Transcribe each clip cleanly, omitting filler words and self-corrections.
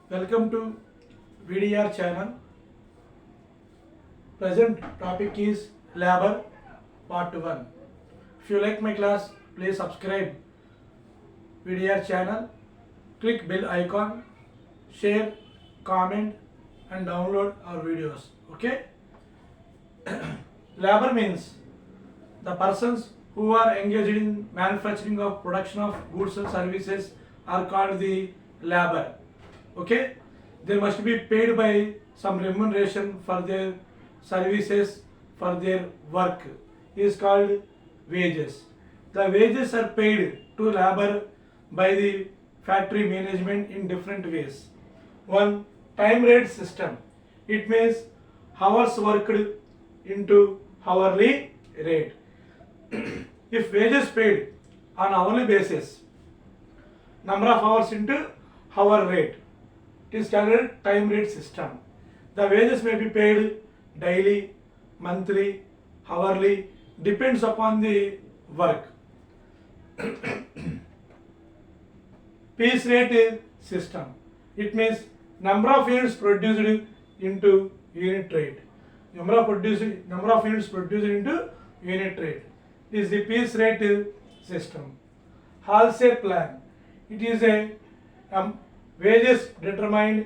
Welcome to VDR channel. Present topic is labor part 1. If you like my class, please subscribe VDR channel, click bell icon, share, comment and download our videos. Okay? Labor means the persons who are engaged in manufacturing of production of goods and services are called the labor. Okay, they must be paid by some remuneration for their services, for their work is called wages. The wages are paid to labor by the factory management in different ways. One, time rate system, it means hours worked into hourly rate. If wages paid on hourly basis, number of hours into hour rate, it is called time rate system. The wages may be paid daily, monthly, hourly, depends upon the work. Piece rate system, it means number of units produced into unit rate. Number of units produced into unit rate is the piece rate system. Halsey plan, it is a wages determined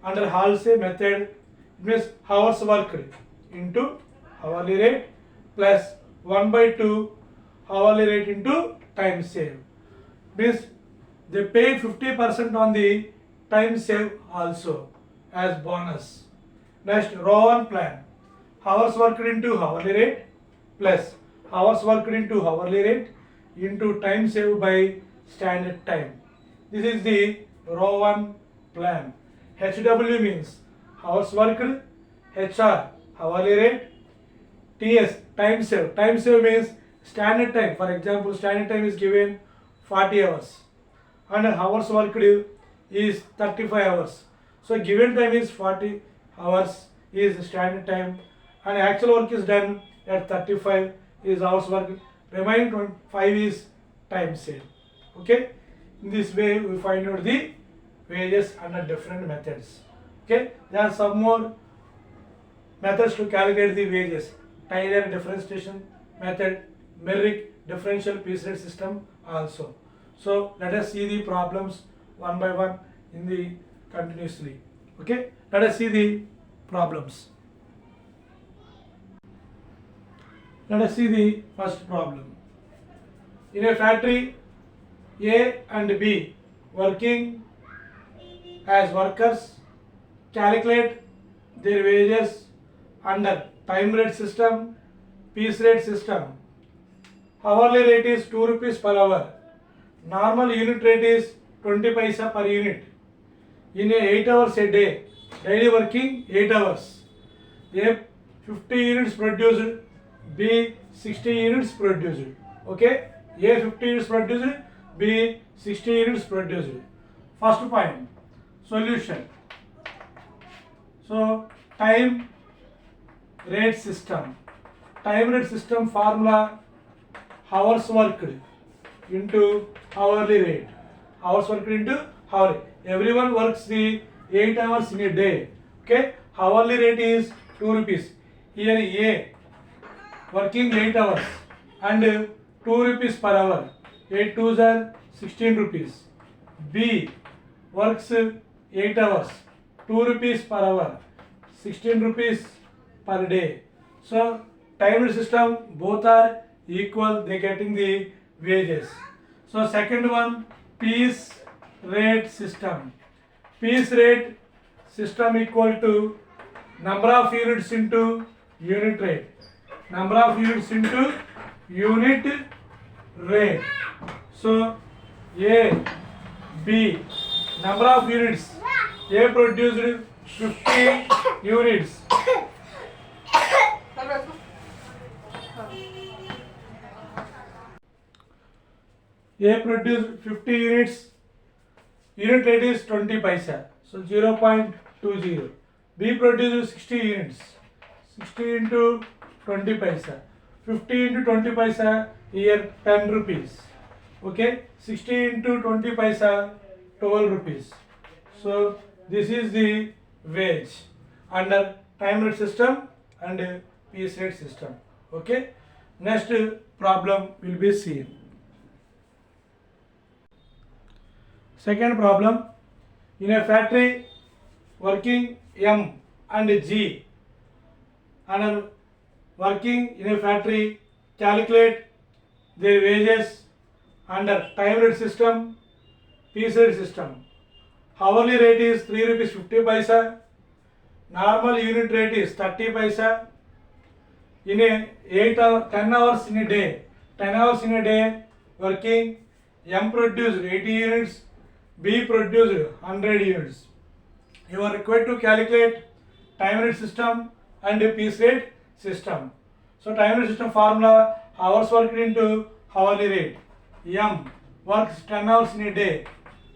under Halsey method. It means hours worked into hourly rate plus 1/2 hourly rate into time saved. Means they paid 50% on the time saved also as bonus. Next, row 1 plan, hours worked into hourly rate plus hours worked into hourly rate into time saved by standard time. This is the row 1 plan. HW means hours worked, HR hourly rate, TS time saved. Time saved means standard time. For example, standard time is given 40 hours and hours worked is 35 hours. So given time is 40 hours is standard time and actual work is done at 35 is hours worked. Remaining 25 is time saved. Okay. In this way we find out the wages under different methods. Okay, there are some more methods to calculate the wages. Taylor differentiation method, Merrick differential piece rate system also. So let us see the problems one by one in the continuously. Okay, let us see the problems. Let us see the first problem. In a factory, A and B working as workers calculate their wages under time rate system, piece rate system. Hourly rate is 2 rupees per hour. Normal unit rate is 20 paisa per unit. In a 8 hours a day, daily working 8 hours. A 50 units produced, B 60 units produced. Okay, A 50 units produced, B 60 units produced. First point, solution. So time rate system. Time rate system formula, hours worked into hourly rate. Hours worked into hourly. Everyone works the 8 hours in a day. Okay, hourly rate is 2 rupees. Here A working 8 hours and 2 rupees per hour. 8 2s are 16 rupees. B works 8 hours, 2 rupees per hour, 16 rupees per day. So time system both are equal, they getting the wages. So second one, piece rate system. Piece rate system equal to number of units into unit rate. Number of units into unit rate. So A, B, number of units. A produced 50 units. A produced 50 units. Unit rate is 20 paisa. So 0.20. B produced 60 units. 60 into 20 paisa. 50 into 20 paisa, here 10 rupees. Okay, 60 into 20 paisa, 12 rupees. So This is the wage under time rate system and piece rate system. Okay, next problem will be seen. Second problem, in a factory working M and G and are working in a factory, calculate their wages under time rate system, piece rate system. Hourly rate is 3 rupees 50 paisa, normal unit rate is 30 paisa. In a 10 hours in a day, 10 hours in a day working, M produced 80 units, B produced 100 units. You are required to calculate time rate system and piece rate system. So time rate system formula, hours worked into hourly rate. M works 10 hours in a day.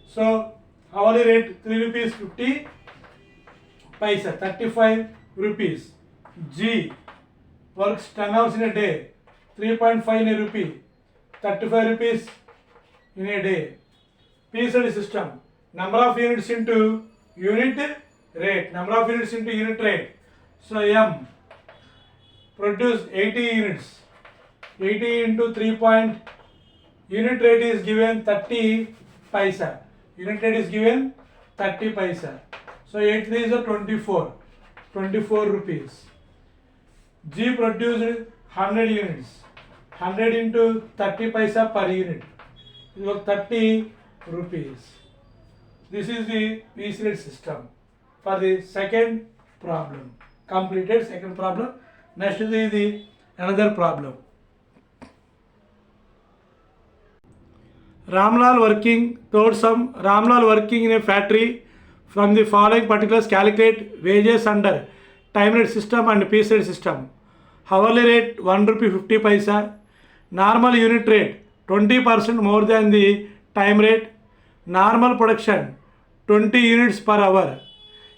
So hourly rate 3 rupees 50 paisa, 35 rupees. G works 10 hours in a day, 3.5 in a rupee, 35 rupees in a day. Piece rate system, number of units into unit rate, number of units into unit rate. So M produce 80 units, 80 into 3 point, unit rate is given 30 paisa, unit rate is given 30 paisa. So 8 3 is 24, 24 rupees. G produced 100 units, 100 into 30 paisa per unit, it was 30 rupees. This is the piece rate system for the second problem. Completed second problem. Next is the another problem. Ramlal working, third sum, Ramlal working in a factory. From the following particulars, calculate wages under time rate system and piece rate system. Hourly rate 1 rupee 50 paisa. Normal unit rate 20% more than the time rate. Normal production 20 units per hour.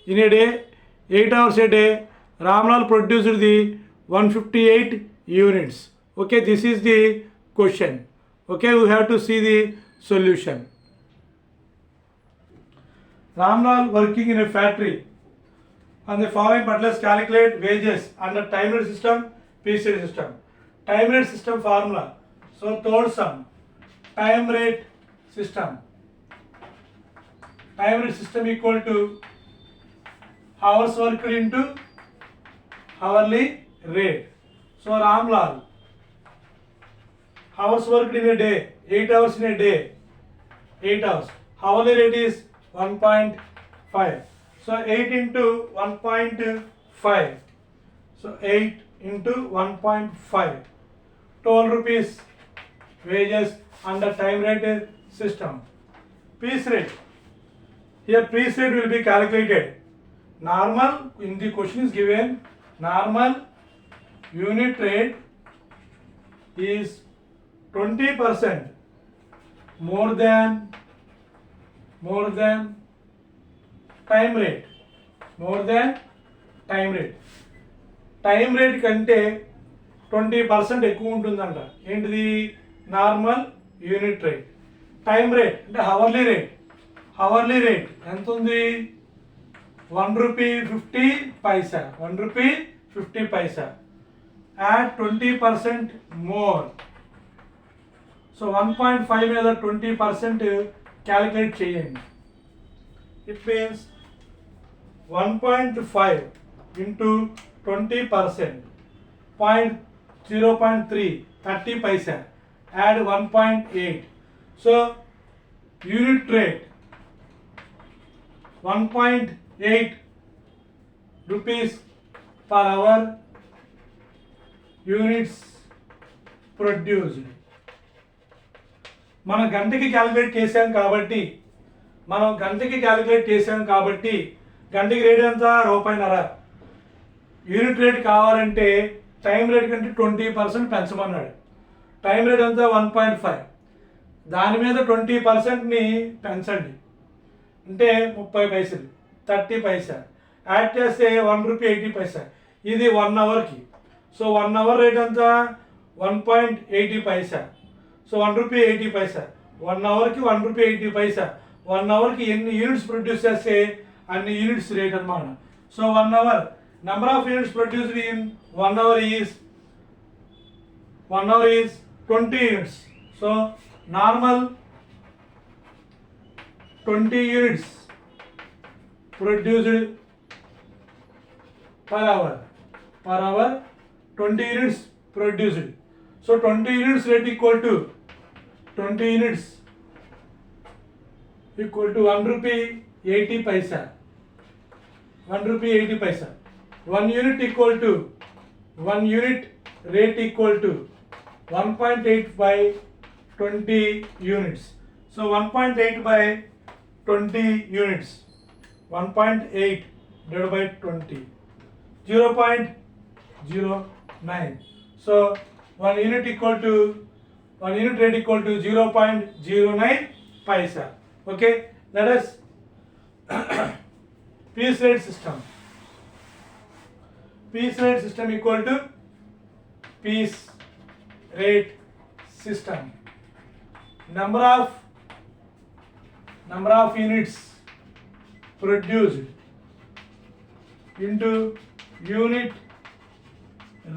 In a day, 8 hours a day, Ramlal produced the 158 units. Okay, this is the question. Okay, we have to see the solution. Ramlal working in a factory. On the following particulars, calculate wages under time rate system, piece rate system. Time rate system formula. So third sum, time rate system. Time rate system equal to hours worked into hourly rate. So Ramlal, hours worked in a day, 8 hours in a day, 8 hours. Hourly rate is 1.5. So 8 into 1.5. So 8 into 1.5. 12 rupees wages under time rate system. Piece rate. Here piece rate will be calculated. Normal, in the question is given, normal unit rate is 20% more than time rate. More than time rate. Time rate కంటే 20% ఎక్కువ ఉంటుందంట. ఏంటిది? Normal unit rate. Time rate అంటే hourly rate. Hourly rate ఎంత ఉంది? 1 rupee 50 paisa. 1 rupee 50 paisa. Add 20% more. So 1.5 మీద 20% calculate చేయండి. It means 1.5 into 20%, 0.3, 30 paisa. Add 1.8. So unit rate 1.8 rupees per hour units produced. మనం గంటకి క్యాలిక్యులేట్ చేసాం కాబట్టి గంటకి రేట్ ఎంత? ₹1.5. యూనిట్ రేట్ కావాలంటే టైం రేట్ కంటే 20% పెంచమన్నాడు. టైం రేట్ ఎంత? 1.5. దాని మీద 20%ని పెంచండి అంటే 30 పైసలు, 30 పైసా. యాడ్ చేస్తే 1 రూపీ 80 పైసా. ఇది 1 అవర్కి. సో 1 అవర్ రేట్ ఎంత? 1.80 పైసా. సో 1 రూపీ 80 పైసా. 1 అవర్కి 1 రూపీ 80 పైసా. 1 అవర్కి ఎన్ని యూనిట్స్ ప్రొడ్యూస్ చేస్తే and units rate anamata. So 1 hour, number of units produced in 1 hour is 20 units. So normal 20 units produced per hour 20 units produced. So 20 units rate equal to 20 units equal to 1 rupee 80 paisa. 1 rupee 80 paisa. 1 unit equal to 1 unit rate equal to 1.8 by 20 units. So 1.8 by 20 units. 1.8 divided by 20. 0.09. So 1 unit equal to 1 unit rate equal to 0.09 paisa. Okay, let us piece rate system. Piece rate system equal to piece rate system. Number of units produced into unit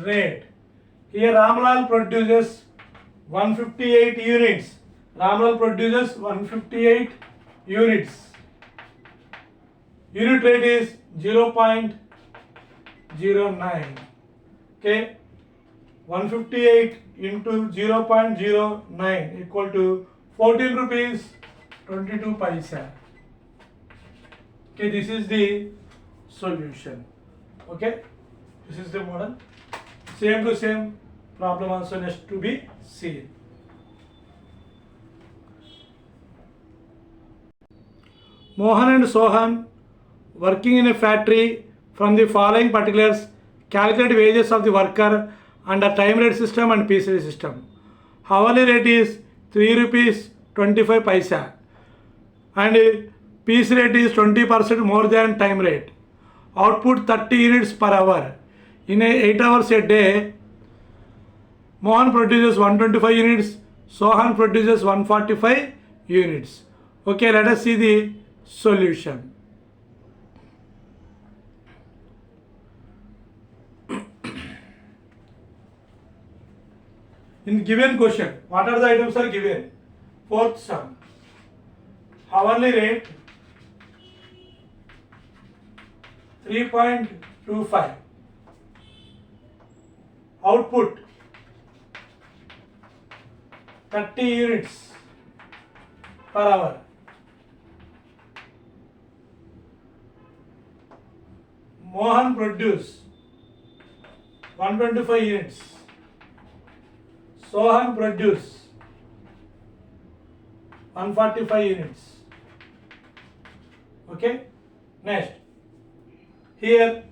rate. Here Ramlal produces 158 units. Ramlal produces 158 units. Unit rate is 0.09. Okay, 158 into 0.09 equal to 14 rupees 22 paisa. Okay, this is the solution. Okay, this is the model. Same to same problem also next to be seen. Mohan and Sohan working in a factory from the following particulars: calculate wages of the worker under time rate system and piece rate system. Hourly rate is 3 rupees 25 paisa and piece rate is 20% more than time rate. Output 30 units per hour. In 8 hours a day, Mohan produces 125 units, Sohan produces 145 units. Okay, let us see the solution. In given question, what are the items are given? Fourth sum. Hourly rate 3.25. Output 30 units per hour. Mohan produce 125 units. Sohan produce 145 units. Okay, next here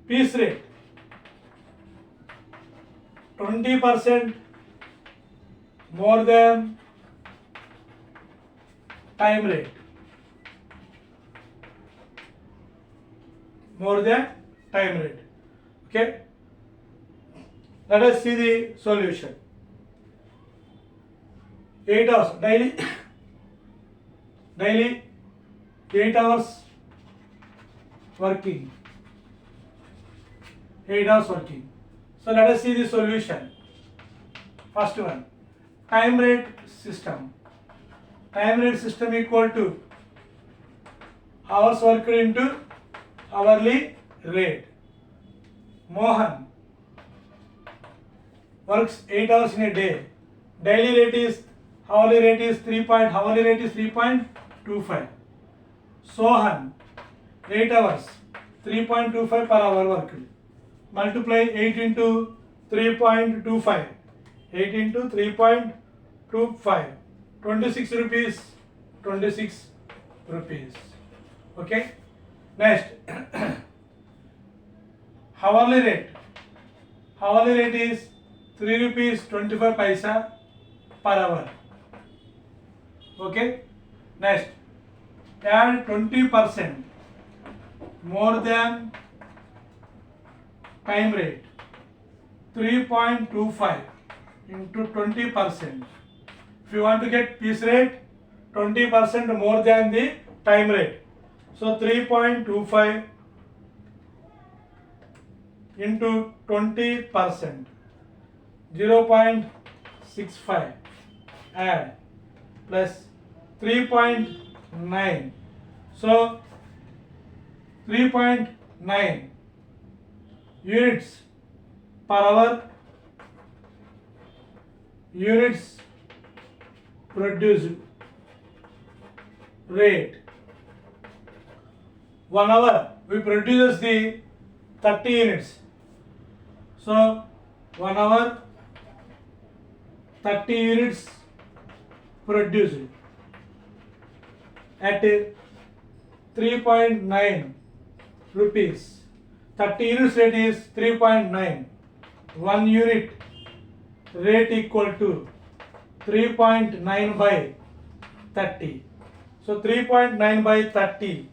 piece rate 20% more than time rate. More than time rate. Okay, let us see the solution. 8 hours daily 8 hours working. 8 hours working. So let us see the solution. First one, time rate system. Time rate system equal to hours worked into hourly rate. Mohan works 8 hours in a day. Daily rate is hourly rate is 3.25. Sohan 8 hours 3.25 per hour worked. Multiply 8 into 3.25. 8 into 3.25. 26 rupees. 26 rupees. Okay. Next, hourly rate. Hourly rate is 3 rupees 25 paisa per hour. Okay. Next, add 20% more than time rate. 3.25 into 20%. If you want to get piece rate, 20% more than the time rate. So 3.25 into 20%, 0.65 add plus 3.9. So 3.9 units per hour, units produced rate. 1 hour we produces the 30 units. So 1 hour 30 units produced at 3.9 rupees. 30 units rate is 3.9. 1 unit rate equal to 3.9 by 30. So 3.9 by 30,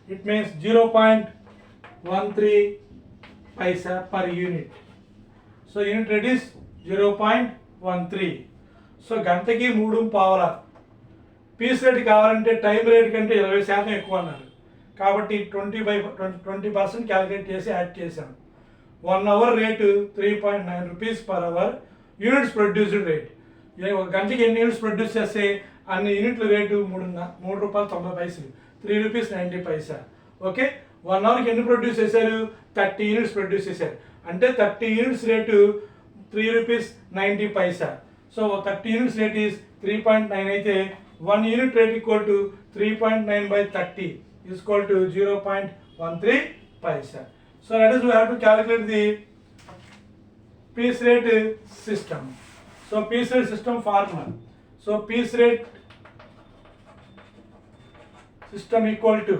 it means 0.13 paisa per unit. So unit rate is 0.13. So గంటకి 3.5. Piece rate కావాలంటే time rate కంటే 20% ఎక్కువ అన్నారు, కాబట్టి 20% calculate చేసి add చేశాను. 1 hour rate 3.9 rupees per hour, units produced rate. ఒక గంటకి ఎన్ని యూనిట్స్ ప్రొడ్యూస్ చేస్తే అన్ని యూనిట్ల రేటు 3 రూపాయలు 90 పైసలు, 3 రూపీస్ 90 పైసా. ఓకే, 1 అవర్కి ఎన్ని ప్రొడ్యూస్ చేశారు? 30 యూనిట్స్ ప్రొడ్యూస్ చేశారు. అంటే 30 units rate 3 rupees 90 Paisa. So 30 units rate is 3.9 అయితే 1 unit rate equal to 3.9 by 30 is equal to 0.13 paisa. So that is we have to calculate the piece rate system. So piece rate system formula. So piece rate system equal to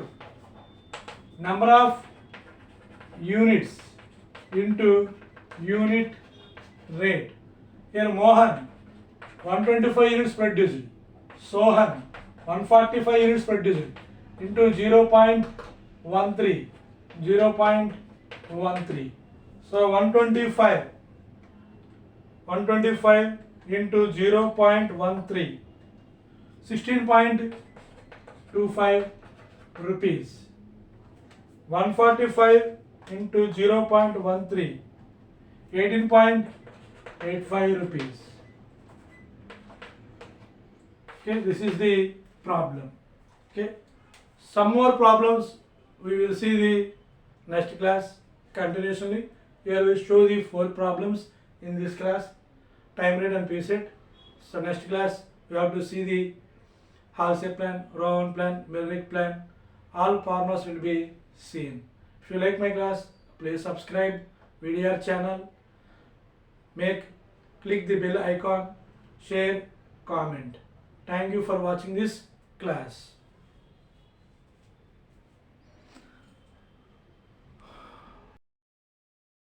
number of units into unit rate. Here Mohan 125 units produced, Sohan 145 units produced into 0.13. So 125 into 0.13, 16.25 rupees. 145 into 0.13, 18.85 rupees. Okay, this is the problem. Okay, some more problems we will see the next class continuously. Here we show the 4 problems in this class: time rate and piece rate. So next class we have to see the Halsey plan, Rowan plan, Melnick plan. All formulas will be seen. If you like my class, please subscribe VDR channel. Click the bell icon, share, comment. Thank you for watching this class.